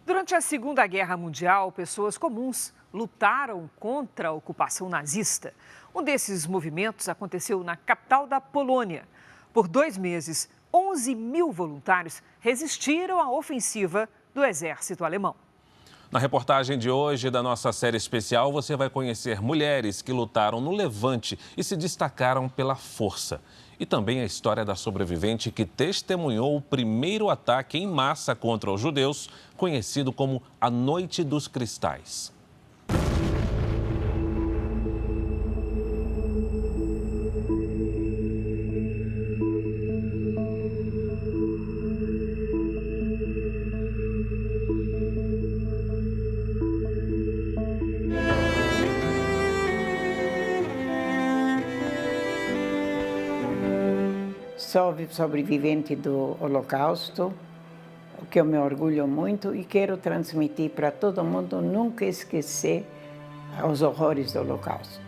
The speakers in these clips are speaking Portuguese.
Durante a Segunda Guerra Mundial, pessoas comuns lutaram contra a ocupação nazista. Um desses movimentos aconteceu na capital da Polônia. Por 2 meses, 11 mil voluntários resistiram à ofensiva do exército alemão. Na reportagem de hoje da nossa série especial, você vai conhecer mulheres que lutaram no Levante e se destacaram pela força. E também a história da sobrevivente que testemunhou o primeiro ataque em massa contra os judeus, conhecido como a Noite dos Cristais. Sou sobrevivente do Holocausto, o que eu me orgulho muito e quero transmitir para todo mundo nunca esquecer os horrores do Holocausto.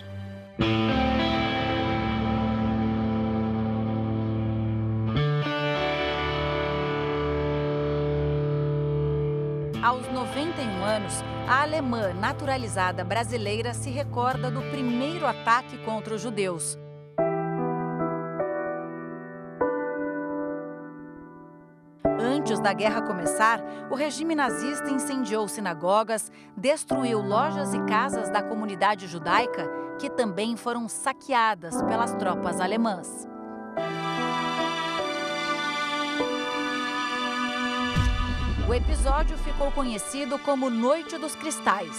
Aos 91 anos, a alemã naturalizada brasileira se recorda do primeiro ataque contra os judeus. Antes da guerra começar, o regime nazista incendiou sinagogas, destruiu lojas e casas da comunidade judaica, que também foram saqueadas pelas tropas alemãs. O episódio ficou conhecido como Noite dos Cristais.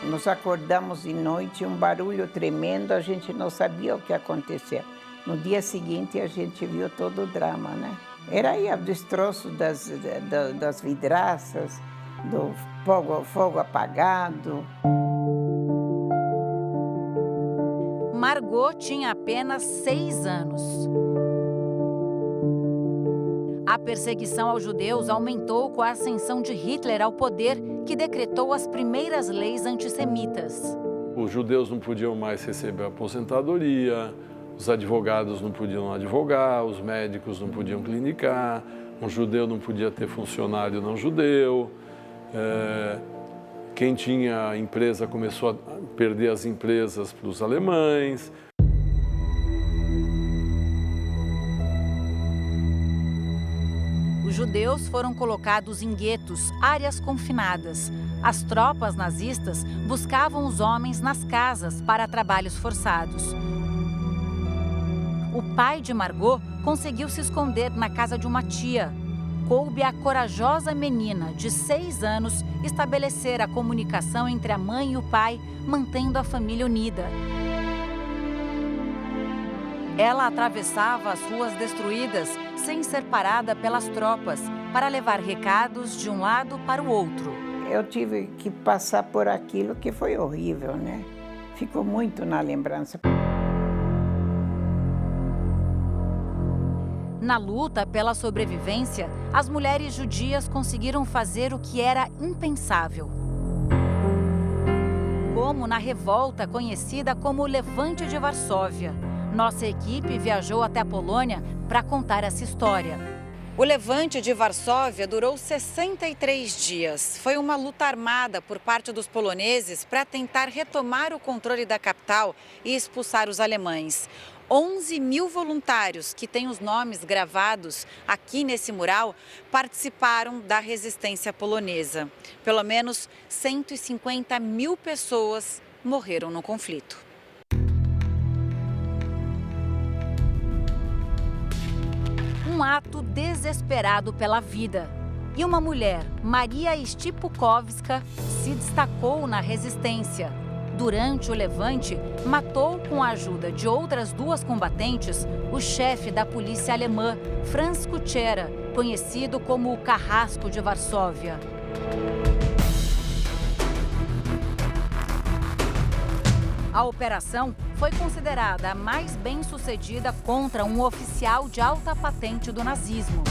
Nos acordamos de noite, um barulho tremendo, a gente não sabia o que acontecia. No dia seguinte, a gente viu todo o drama, né? Era aí o destroço das vidraças, do fogo apagado. Margot tinha apenas 6 anos. A perseguição aos judeus aumentou com a ascensão de Hitler ao poder, que decretou as primeiras leis antissemitas. Os judeus não podiam mais receber aposentadoria, os advogados não podiam advogar, os médicos não podiam clinicar, um judeu não podia ter funcionário não judeu. Quem tinha empresa começou a perder as empresas para os alemães. Os judeus foram colocados em guetos, áreas confinadas. As tropas nazistas buscavam os homens nas casas para trabalhos forçados. O pai de Margot conseguiu se esconder na casa de uma tia. Coube à corajosa menina de 6 anos estabelecer a comunicação entre a mãe e o pai, mantendo a família unida. Ela atravessava as ruas destruídas, sem ser parada pelas tropas, para levar recados de um lado para o outro. Eu tive que passar por aquilo que foi horrível, né? Ficou muito na lembrança. Na luta pela sobrevivência, as mulheres judias conseguiram fazer o que era impensável. Como na revolta conhecida como Levante de Varsóvia. Nossa equipe viajou até a Polônia para contar essa história. O Levante de Varsóvia durou 63 dias. Foi uma luta armada por parte dos poloneses para tentar retomar o controle da capital e expulsar os alemães. 11 mil voluntários, que têm os nomes gravados aqui nesse mural, participaram da resistência polonesa. Pelo menos 150 mil pessoas morreram no conflito. Um ato desesperado pela vida. E uma mulher, Maria Stipukowska, se destacou na resistência. Durante o levante, matou com a ajuda de outras 2 combatentes o chefe da polícia alemã, Franz Kuchera, conhecido como o Carrasco de Varsóvia. A operação foi considerada a mais bem-sucedida contra um oficial de alta patente do nazismo.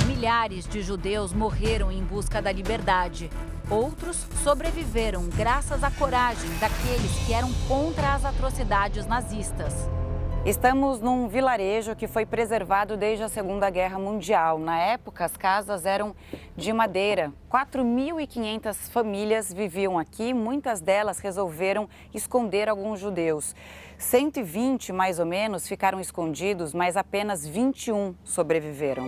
Milhares de judeus morreram em busca da liberdade. Outros sobreviveram graças à coragem daqueles que eram contra as atrocidades nazistas. Estamos num vilarejo que foi preservado desde a Segunda Guerra Mundial. Na época, as casas eram de madeira. 4.500 famílias viviam aqui, muitas delas resolveram esconder alguns judeus. 120, mais ou menos, ficaram escondidos, mas apenas 21 sobreviveram.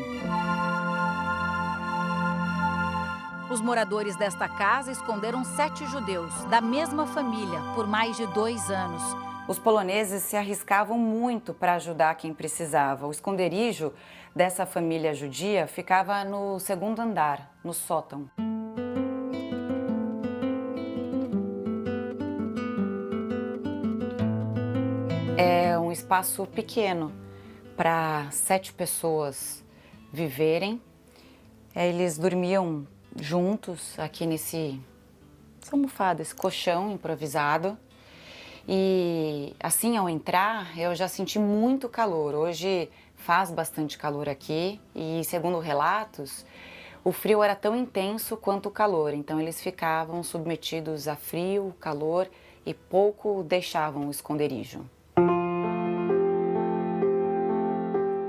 Os moradores desta casa esconderam 7 judeus, da mesma família, por mais de 2 anos. Os poloneses se arriscavam muito para ajudar quem precisava. O esconderijo dessa família judia ficava no 2º andar, no sótão. É um espaço pequeno para 7 pessoas viverem. Eles dormiam juntos aqui nesse almofada, esse colchão improvisado. E assim, ao entrar, eu já senti muito calor. Hoje faz bastante calor aqui e, segundo relatos, o frio era tão intenso quanto o calor. Então, eles ficavam submetidos a frio, calor e pouco deixavam o esconderijo.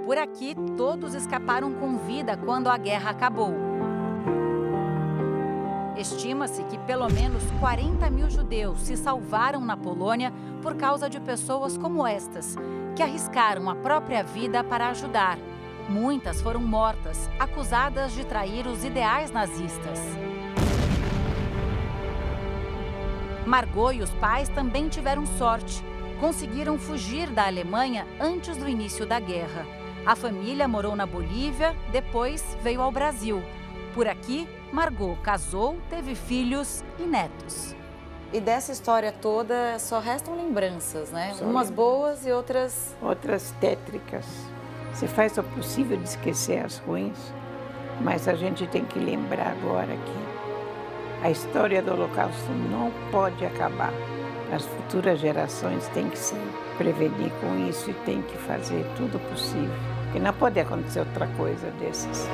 Por aqui, todos escaparam com vida quando a guerra acabou. Estima-se que pelo menos 40.000 judeus se salvaram na Polônia por causa de pessoas como estas, que arriscaram a própria vida para ajudar. Muitas foram mortas, acusadas de trair os ideais nazistas. Margot e os pais também tiveram sorte. Conseguiram fugir da Alemanha antes do início da guerra. A família morou na Bolívia, depois veio ao Brasil. Por aqui, Margot casou, teve filhos e netos. E dessa história toda só restam lembranças, né? Umas boas e outras... Outras tétricas. Você faz o possível de esquecer as ruins, mas a gente tem que lembrar agora que a história do Holocausto não pode acabar. As futuras gerações têm que se prevenir com isso e têm que fazer tudo possível. Porque não pode acontecer outra coisa dessas.